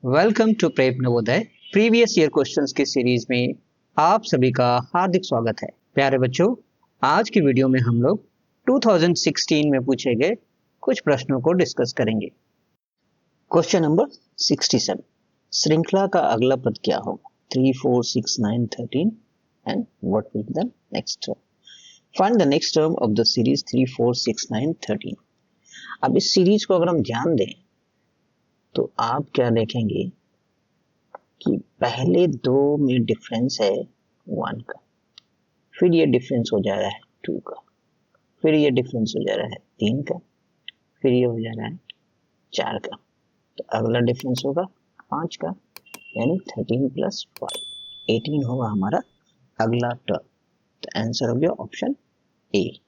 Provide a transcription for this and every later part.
Welcome to prep Navodaya previous year questions की series में आप सभी का हार्दिक स्वागत है। प्यारे बच्चों, आज की वीडियो में हम लोग 2016 में पूछे गए कुछ प्रश्नों को डिस्कस करेंगे। क्वेश्चन नंबर 67, श्रृंखला का अगला पद क्या होगा? 3, 4, 6, 9, 13 and what will be the next term? Find the next term of the series 3, 4, 6, 9, 13। अब इस सीरीज को अगर हम ध्यान दें तो आप क्या देखेंगे कि पहले दो में डिफरेंस है 1 का, फिर ये डिफरेंस हो जा रहा है 2 का, फिर ये डिफरेंस हो जा रहा है 3 का, फिर ये हो जा रहा है 4 का। तो अगला डिफरेंस होगा 5 का, यानी 13 प्लस 5 18 होगा हमारा अगला टर्म। तो आंसर हो गया ऑप्शन ए।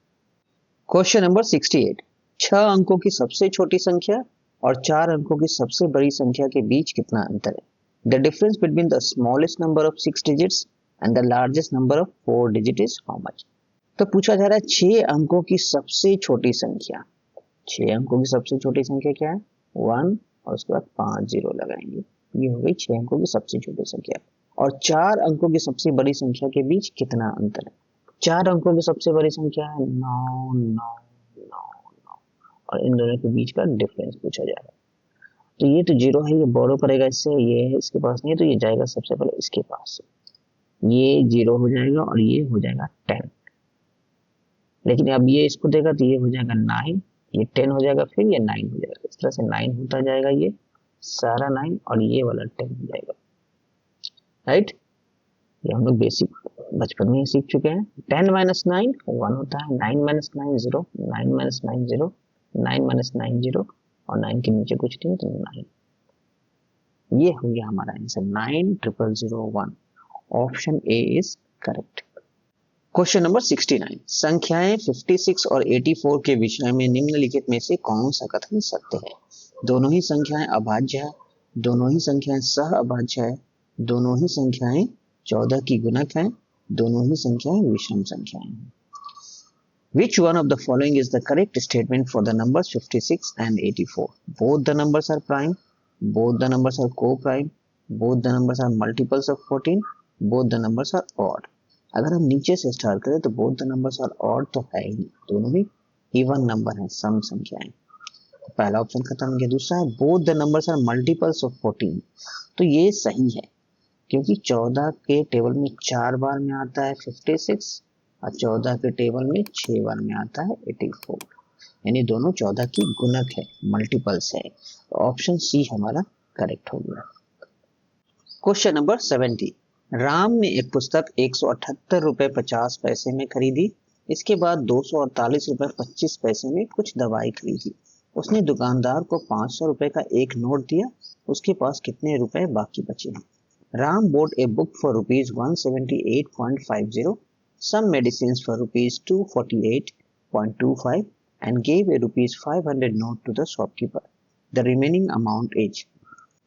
क्वेश्चन नंबर 68, 6 अंकों की सबसे छोटी संख्या और 4 अंकों की सबसे बड़ी संख्या के बीच कितना अंतर है? The difference between the smallest number of 6 digits and the largest number of 4 digits is how much? तो पूछा जा रहा है 6 अंकों की सबसे छोटी संख्या। 6 अंकों की सबसे छोटी संख्या क्या है? 1 और उसके बाद 5 जीरो लगाएंगे, ये हो गई 6 अंकों की सबसे छोटी संख्या। और 4 अंकों की सबसे बड़ी संख्या के बीच कितना अंतर है? 4 अंकों की सबसे बड़ी संख्या है 9 9 9 9 और इन दोनों के बीच का डिफरेंस पूछा जा रहा है। तो ये तो जीरो है, ये बोरो करेगा इससे, ये है इसके पास नहीं है तो ये जाएगा सबसे पहले इसके पास, ये जीरो हो जाएगा और ये हो जाएगा 10। लेकिन अब ये इसको देगा तो ये हो जाएगा 9, ये 10 हो जाएगा, फिर ये 9 हो जाएगा। इस तरह से 9 होता जाएगा, ये सारा 9 और ये वाला 10 हो जाएगा। राइट, ये हम लोग बेसिक बचपन में ही सीख चुके हैं। 10 माइनस 9 1 होता है, 9 माइनस 9 0, 9 माइनस 9 0, 9 माइनस 9 0 और 9 के नीचे कुछ नहीं तो 9। ये हो गया हमारा answer 90001। Option A is correct. Question number 69, संख्याएं 56 और 84 के विषय में निम्नलिखित में से कौन सा कथन सत्य है? दोनों ही संख्याएं अभाज्य है, दोनों ही संख्याएं सह अभाज्य है, दोनों ही संख्याएं 14 की गुणक हैं, दोनों ही संख्याएं विषम संख्याएं हैं। Which one of the following is the correct statement for the numbers 56 and 84? Both the numbers are prime, both the numbers are co-prime, both the numbers are multiples of 14, both the numbers are odd. अगर हम नीचे से start करें तो both the numbers are odd तो है ही, दोनों ही even number हैं, सम संख्याएं। पहला ऑप्शन खत्म हो गया। दूसरा है both the numbers are multiples of 14, तो ये सही है क्योंकि 14 के टेबल में 4 बार में आता है 56 और 14 के टेबल में 6 बार में आता है 84, यानी दोनों 14 की गुणक है, मल्टीपल्स है। तो ऑप्शन सी हमारा करेक्ट हो गया। क्वेश्चन नंबर 70, राम ने एक पुस्तक 178 रुपए 50 पैसे में खरीदी, इसके बाद 248 रुपए 25 पैसे में कुछ दवाई खरीदी। उसने दुकानदार को 500 रुपए का एक नोट दिया, उसके पास कितने रुपए बाकी बचे हैं? Ram bought a book for rupees 178.50, some medicines for rupees 248.25 and gave a rupees 500 note to the shopkeeper. The remaining amount is।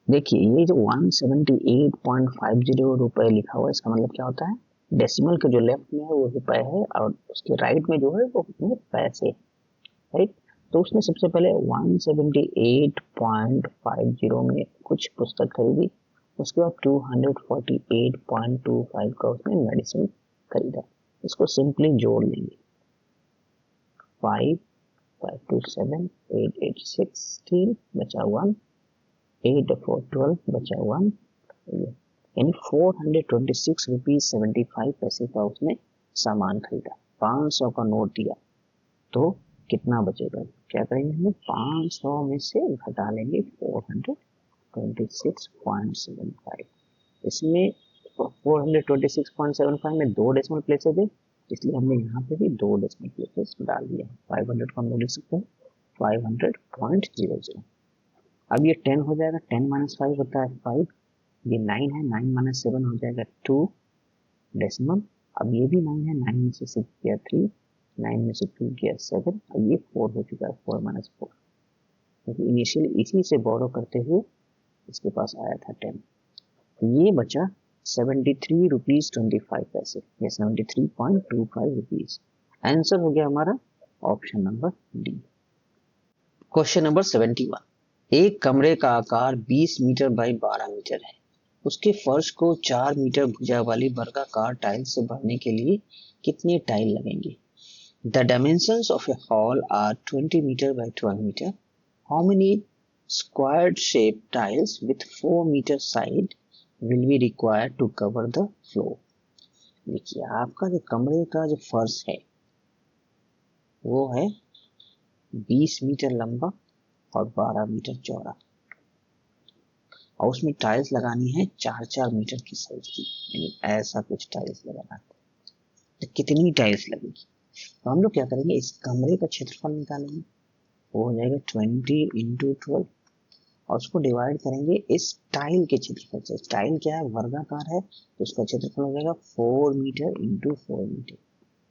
देखिए ये जो 178.50 रुपए लिखा हुआ है, इसका मतलब क्या होता है? डेसिमल के जो लेफ्ट में है वो रुपए है और उसके राइट में जो है वो कितने पैसे। राइट, तो उसने सबसे पहले 178.50 में कुछ पुस्तक खरीदी, उसके बाद 248.25 का उसने मेडिसिन खरीदा। इसको सिंपली जोड़ लेंगे, 5 5 2 7 8 8 16 बचा 1, 8 4 12 बचा 1, यानी 426 रुपीज 75 पैसे का उसने सामान खरीदा। 500 का नोट दिया तो कितना बचेगा? क्या करेंगे हम? 500 में से घटा लेंगे 426.75। इसमें 426.75 में 2 डेसिमल प्लेसेस है, इसलिए हमने यहाँ पे भी 2 डेसिमल प्लेसेस डाल दिया। 500 को हम लोग लिख सकते हैं 500.00। अब ये 10 हो जाएगा, 10 माइनस 5 होता है 5, ये 9 है, 9 माइनस 7 हो जाएगा 2 डेसिमल। अब ये भी 9 है, 9 में से 6 किया 3, 9 में से 2 किया 7 और ये 4 हो चुका है, 4 माइनस 4, क्योंकि इनिशियली इसी से बोरो करते हुए इसके पास आया था 10। ये बचा 73 रुपीज 25 पैसे, या 73.25 रुपीज। आंसर हो गया हमारा option number D. Question number 71, एक कमरे का आकार 20 मीटर बाई 12 मीटर है। उसके फर्श को 4 मीटर भुजा वाली वर्गाकार टाइल से भरने के लिए कितने टाइल लगेंगे? The dimensions of a hall are 20 meter by 12 meter. How many squared shaped tiles with 4 meter side will be required to cover the floor? देखिए आपका जो कमरे का जो फर्श है वो है 20 मीटर लंबा और 12 मीटर चौड़ा, और उसमें टाइल्स लगानी है 4-4 मीटर की साइज की, यानी ऐसा कुछ टाइल्स लगाना है। तो कितनी टाइल्स लगेगी? तो हम लोग क्या करेंगे, इस कमरे का क्षेत्रफल निकालेंगे, वो हो जाएगा 20 इंटू 12, और उसको डिवाइड करेंगे इस टाइल के क्षेत्रफल से। टाइल क्या है, वर्गाकार है, तो उसका क्षेत्रफल हो जाएगा 4 मीटर इंटू 4 मीटर,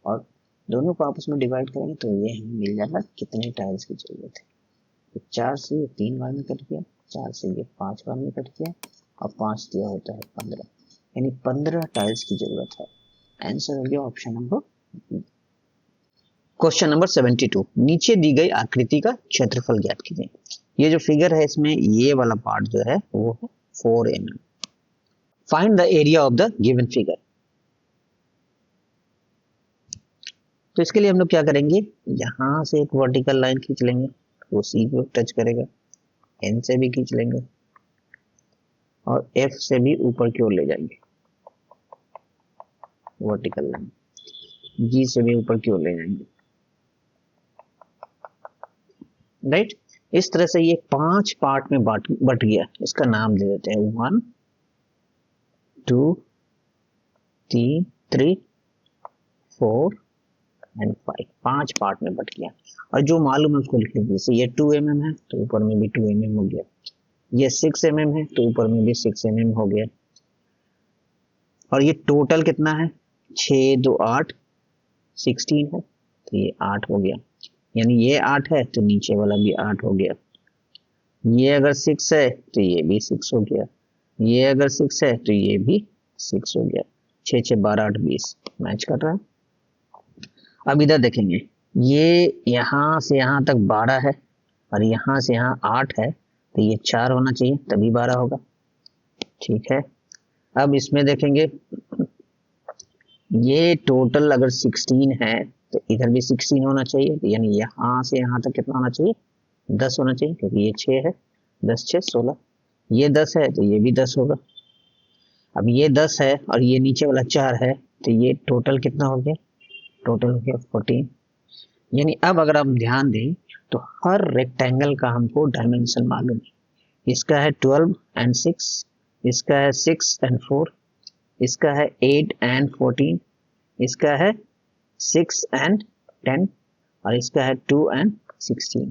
और दोनों को आपस में डिवाइड करेंगे तो ये हमें मिल जाएगा कितने टाइल्स की जरूरत है। तो 4 से ये 3 बार में कट गया, 4 से ये 5 बार में कट गया, और 5 दिया होता है 15, यानी 15 टाइल्स की जरूरत है। आंसर हो गया option number B. Question number 72, नीचे दी गई आकृति का क्षेत्रफल ज्ञात कीजिए। ये जो फिगर है इसमें ये वाला पार्ट जो है वो है 4 mm। Find the area of the given figure. तो इसके लिए हम लोग क्या करेंगे, यहां से एक वर्टिकल लाइन खींच लेंगे, वो सी को टच करेगा, एन से भी खींच लेंगे, और एफ से भी ऊपर की ओर ले जाएंगे वर्टिकल लाइन, जी से भी ऊपर की ओर ले जाएंगे, राइट। इस तरह से ये 5 पार्ट में बट गया, इसका नाम दे देते हैं 1 2 3 4 एंड 5। 5 पार्ट में बट गया, और जो मालूम है उसको लिख लीजिए। जैसे ये 2 mm है तो ऊपर में भी 2 mm हो गया, ये 6 mm है तो ऊपर में भी 6 mm हो गया, और ये टोटल कितना है, 6 2 8 16 है, तो ये 8 हो गया, यानी ये 8 है तो नीचे वाला भी 8 हो गया। ये अगर 6 है तो ये भी 6 हो गया, ये अगर 6 है तो ये भी 6 हो गया। 6 6 12 8 20 मैच कर रहा है। अब इधर देखेंगे, ये यहां से यहां तक 12 है और यहां से यहां 8 है, तो ये 4 होना चाहिए तभी 12 होगा, ठीक है। अब इसमें देखेंगे, ये टोटल अगर 16 है तो इधर भी 16 होना चाहिए, तो यानी यहां से यहां तक कितना होना चाहिए, 10 होना चाहिए, क्योंकि ये 6 है, 10 6 16, ये 10 है तो ये भी 10 होगा। अब ये 10 है और ये नीचे वाला 4 है, तो ये टोटल कितना हो गया, टोटल हो गया 14। यानी अब अगर आप ध्यान दें तो हर रेक्टेंगल का हमको डायमेंशन मालूम है। इसका है 12 एंड 6, इसका है 6 एंड 4, इसका है 8 एंड 14, इसका है 6 एंड 10, और इसका है 2 एंड 16।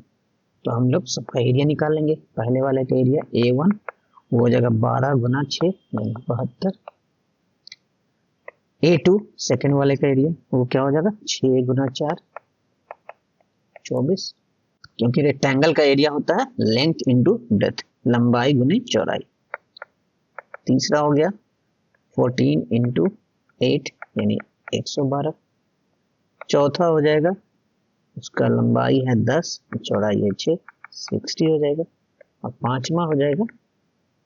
तो हम लोग सबका एरिया निकाल लेंगे। पहले वाले का एरिया A1 वो हो जाएगा 12 गुना 6 72। A2 सेकेंड वाले का एरिया वो क्या हो जाएगा, 6 गुना 4 24, क्योंकि रेक्टेंगल का एरिया होता है लेंथ इंटू ब्रेथ, लंबाई गुने चौड़ाई। तीसरा हो गया 14 इंटू 8 यानी 112। चौथा हो जाएगा, उसका लंबाई है 10, चौड़ाई है 6, 60 हो जाएगा। और पांचवा हो जाएगा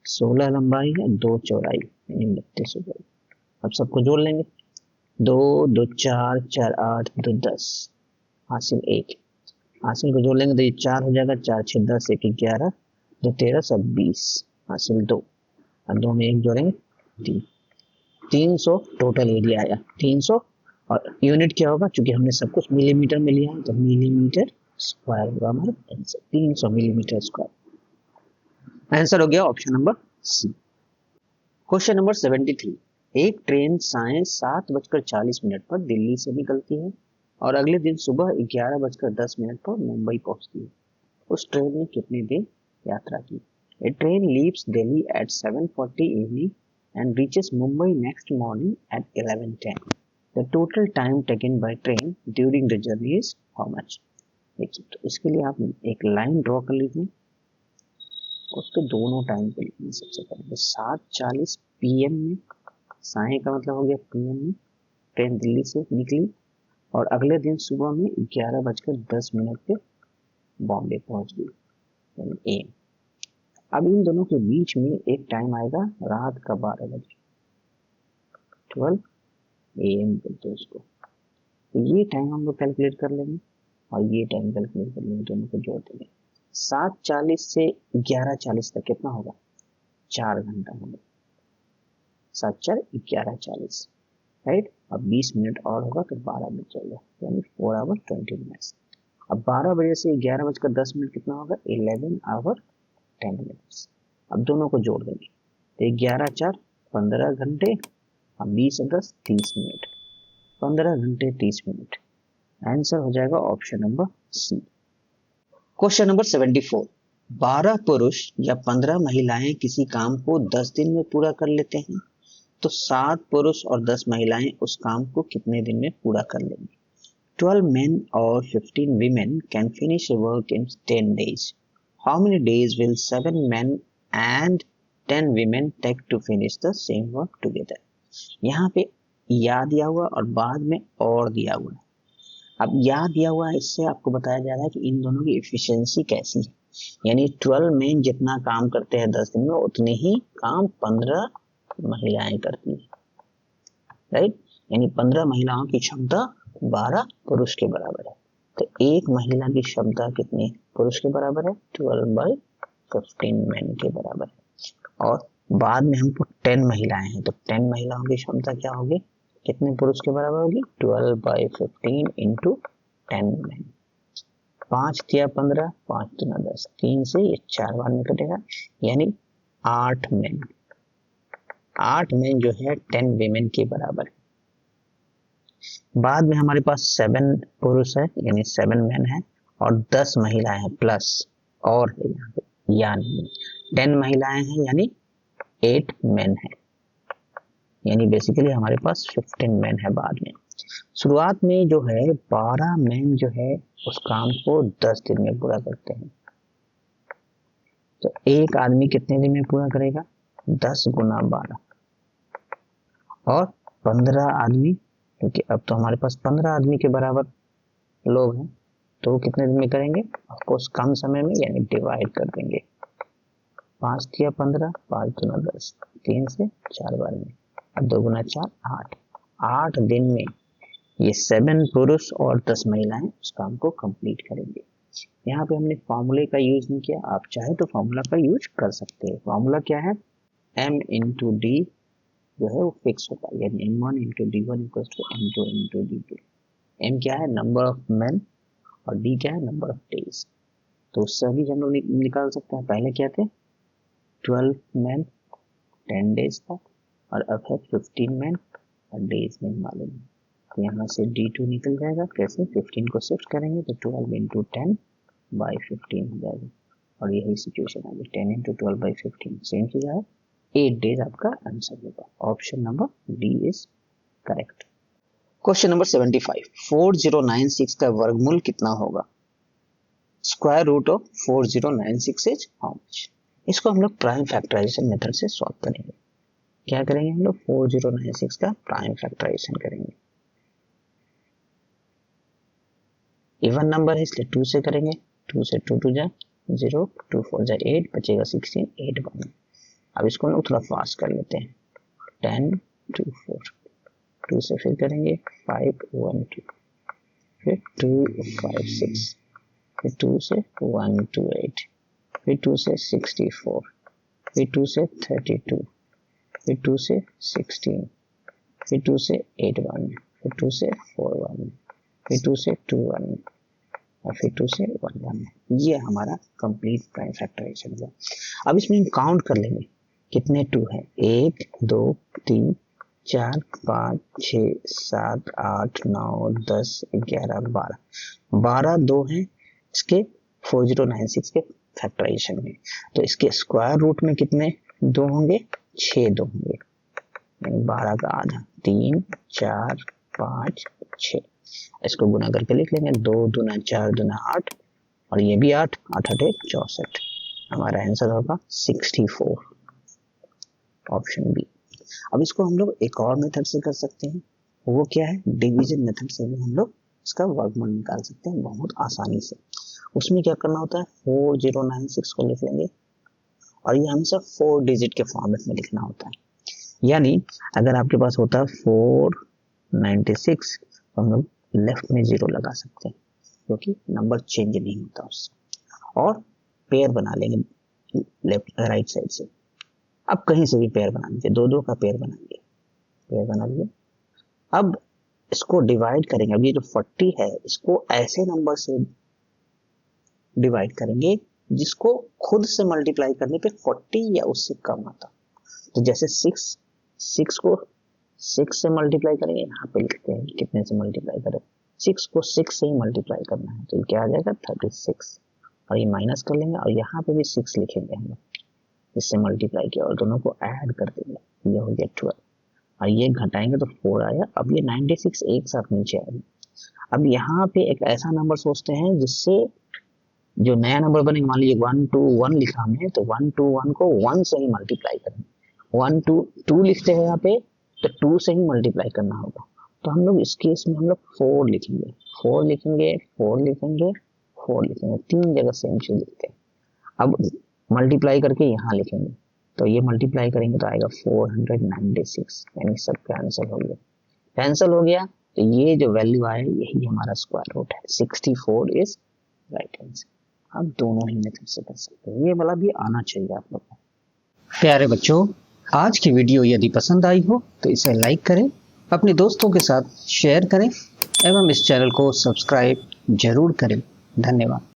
16 लंबाई है, 2 चौड़ाई यानी 32 हो जाएगा। अब सबको जोड़ लेंगे, 2 2 4 4 8 2 10 हासिल 1, हासिल को जोड़ लेंगे तो ये 4 हो जाएगा, 4 6 10 1 11 2 13 सब 20 हासिल 2, और 2 में 1 जोड़ेंगे 3, 300 टोटल एरिया आया 300। और यूनिट क्या होगा, क्योंकि हमने सब कुछ मिलीमीटर में लिया है तो मिलीमीटर स्क्वायर होगा हमारा आंसर, 300 मिलीमीटर स्क्वायर। आंसर हो गया option number C. Question number 73, एक ट्रेन साय 7:40 पर दिल्ली से निकलती है और अगले दिन सुबह 11:10 पर मुंबई पहुंचती है। उस ट्रेन ने कितने दिन यात्रा की? A train leaves Delhi at 7:40 evening and reaches Mumbai next morning at 11:10. The total time taken by train during the journey is how much? देखिए, तो इसके लिए आप एक लाइन ड्रॉ कर लीजिए, उसके दोनों टाइम पे लिखिए। सबसे पहले 7:40 PM में, साय का मतलब हो गया PM में, ट्रेन दिल्ली से निकली और अगले दिन सुबह में 11:10 पे बॉम्बे पहुंच गई, यानी AM। अब इन दोनों के बीच में एक टाइम आएगा रात का 12 बजे, 12 AM बोलते हैं उसको। तो ये टाइम हम लोग कैलकुलेट कर लेंगे और ये टाइम कैलकुलेट कर लेंगे, दोनों को जोड़ देंगे। 7:40 से 11:40 तक कितना होगा, 4 घंटा होगा। 7 4 11:40, राइट। अब 20 मिनट और होगा तो 12 बज जाएगा, यानी 4 आवर 20 मिनट्स। अब 12 बजे से 11:10 कितना होगा, 11 आवर 10 मिनट्स। अब दोनों को जोड़ देंगे तो 11 4 15 घंटे, अब 20 10 30 मिनट, 15 घंटे 30 मिनट। आंसर हो जाएगा option number C. Question number 74, 12 पुरुष या 15 महिलाएं किसी काम को 10 दिन में पूरा कर लेते हैं, तो 7 पुरुष और 10 महिलाएं उस काम को कितने दिन में पूरा कर लेंगे। 12 men or 15 women can finish a work in 10 days. How many days will 7 men and 10 women take to finish the same work together? यहाँ पे या दिया हुआ और बाद में और दिया हुआ है। अब या दिया हुआ है, इससे आपको बताया जा रहा है कि इन दोनों की एफिशिएंसी कैसी है, यानी 12 men जितना काम करते हैं 10 दिन में, उतने ही काम 15 महिलाएं करती हैं, राइट। यानी 15 महिलाओं की क्षमता 12 पुरुष के बराबर है। तो एक महिला की क्षमता कितनी पुरुष के बराबर है, 12/15 मैन के बराबर है। और बाद में हमको 10 महिलाएं हैं, तो 10 महिलाओं की क्षमता क्या होगी, कितने पुरुष के बराबर होगी, 12/15 इंटू 10 मैन। 5 तिया 15, 5 दुना 10, 3 से ये 4 बार में कटेगा, यानी 8 मैन। 8 मैन जो है 10 वीमेन के बराबर है। बाद में हमारे पास 7 पुरुष है, यानी 7 मैन है, और 10 महिलाएं हैं प्लस और है यहाँ पे, यानी 10 महिलाएं हैं, यानी 8 मैन है, यानी बेसिकली हमारे पास 15 मैन है बाद में। शुरुआत में जो है 12 मैन जो है उस काम को 10 दिन में पूरा करते हैं। तो एक आदमी कितने दिन में पूरा करेगा, 10 गुना 12, और 15 आदमी, क्योंकि अब तो हमारे पास 15 आदमी के बराबर लोग हैं, तो वो कितने दिन में करेंगे, ऑफकोर्स कम समय में, यानी डिवाइड कर देंगे। 5 तिया 15, 5 दुना 10, 3 से 4 बार में, अब 2 गुना 4 8, 8 दिन में ये 7 पुरुष और 10 महिलाएं उस काम को कंप्लीट करेंगे। यहाँ पे हमने फॉर्मूले का यूज नहीं किया, आप चाहे तो फॉर्मूला का यूज कर सकते हैं। फॉर्मूला क्या है, m इंटू डी जो है वो फिक्स होता है, यानी m1 into d1 equal to m2 into d2। m क्या है, नंबर ऑफ मैन, और d क्या है, नंबर ऑफ डेज। तो उससे भी हम लोग निकाल सकते हैं। पहले क्या थे, 12 मैन 10 डेज था, और अब है 15 मैन और डेज में मालूम है। तो यहाँ से d2 निकल जाएगा, कैसे, 15 को शिफ्ट करेंगे तो 12 इंटू 10/15 हो जाएगा, और यही सिचुएशन आएगी, 10 इंटू 12/15 सेम चीज है, 8 डेज आपका आंसर होगा। Option number D is correct. Question number 75, 4096 का वर्गमूल कितना होगा। Square root of 4096 is how much. इसको हम लोग प्राइम फैक्टराइजेशन मेथड से सॉल्व करेंगे। क्या करेंगे हम लोग, 4096 का प्राइम फैक्टराइजेशन करेंगे। इवन नंबर है इसलिए 2 से करेंगे, 2 से 2 2 जा 0, 2 4 जा 8, बचेगा 16, 8 1। अब इसको हम लोग थोड़ा फास्ट कर लेते हैं, 10 2 4, 2 से फिर करेंगे 5 1 2, फिर 2 5 6, फिर 2 से 1 2 8, फिर 2 से 64, फिर 2 से 32, फिर 2 से 16, फिर 2 से 8 1, फिर 2 से 4 1, फिर 2 से 2 1, और फिर 2 से 1 1। ये हमारा कंप्लीट प्राइम फैक्टराइजेशन हुआ। अब इसमें हम काउंट कर लेंगे कितने 2 है, 1 2 3 4 5 6 7 8 9 10 11 12, 12 2 है इसके 4096 के फैक्टराइजेशन में। तो इसके स्क्वायर रूट में कितने 2 होंगे, 6 2 होंगे, यानी 12 का आधा, 3 4 5 6। इसको गुना करके लिख लेंगे, 2 दूना 4 दूना 8, और ये भी 8 8 8 64। हमारा आंसर होगा 64, ऑप्शन बी। अब इसको हम लोग एक और मेथड से कर सकते हैं, वो क्या है, डिवीजन मेथड से भी हम लोग इसका वर्गमूल निकाल सकते हैं बहुत आसानी से। उसमें क्या करना होता है, 4096 को लिख लेंगे और ये हमेशा 4 डिजिट के फॉर्मेट में लिखना होता है। यानी अगर आपके पास होता है 496 तो हम लोग लेफ्ट में 0 लगा सकते हैं क्योंकि नंबर चेंज नहीं होता उससे, और पेयर बना लेंगे लेफ्ट राइट साइड से। अब कहीं से भी पेयर बना लीजिए, 2-2 का पेयर बनाइए, पेयर बना लीजिए। अब इसको डिवाइड करेंगे। अब ये जो 40 है इसको ऐसे नंबर से डिवाइड करेंगे जिसको खुद से मल्टीप्लाई करने पे 40 या उससे कम आता। तो जैसे 6 को 6 से मल्टीप्लाई करेंगे, यहाँ पे लिखते हैं कितने से मल्टीप्लाई करें, 6 को 6 से ही मल्टीप्लाई करना है, तो ये क्या आ जाएगा 36, और ये माइनस कर लेंगे और यहाँ पे भी 6 लिखेंगे हम लोग, इससे मल्टीप्लाई किया और दोनों को ऐड कर देंगे, ये हो गया 12, और ये घटाएंगे तो 4 आया। अब ये 96 एक साथ नीचे आएगा। अब यहाँ पे एक ऐसा नंबर सोचते हैं जिससे जो नया नंबर बनेगा, मान लीजिए 121 लिखा हमने, तो 121 को 1 से ही मल्टीप्लाई करेंगे। 122 लिखते हैं यहाँ पे तो 2 से ही मल्टीप्लाई करना होगा। तो हम लोग इस केस में हम लोग 4 लिखेंगे, 4 लिखेंगे, 4 लिखेंगे, 4 लिखेंगे, 3 जगह सेम चीज लिखते हैं। अब मल्टीप्लाई करके यहाँ लिखेंगे, तो ये मल्टीप्लाई करेंगे तो आएगा 496, यानी सब कैंसिल हो गया। कैंसिल हो गया तो ये जो वैल्यू आया यही हमारा स्क्वायर रूट है, 64 इज राइट आंसर। आप दोनों ही मेथड से कर सकते हैं, ये वाला भी आना चाहिए आप लोग को। प्यारे बच्चों, आज की वीडियो यदि पसंद आई हो तो इसे लाइक करें, अपने दोस्तों के साथ शेयर करें एवं इस चैनल को सब्सक्राइब जरूर करें। धन्यवाद।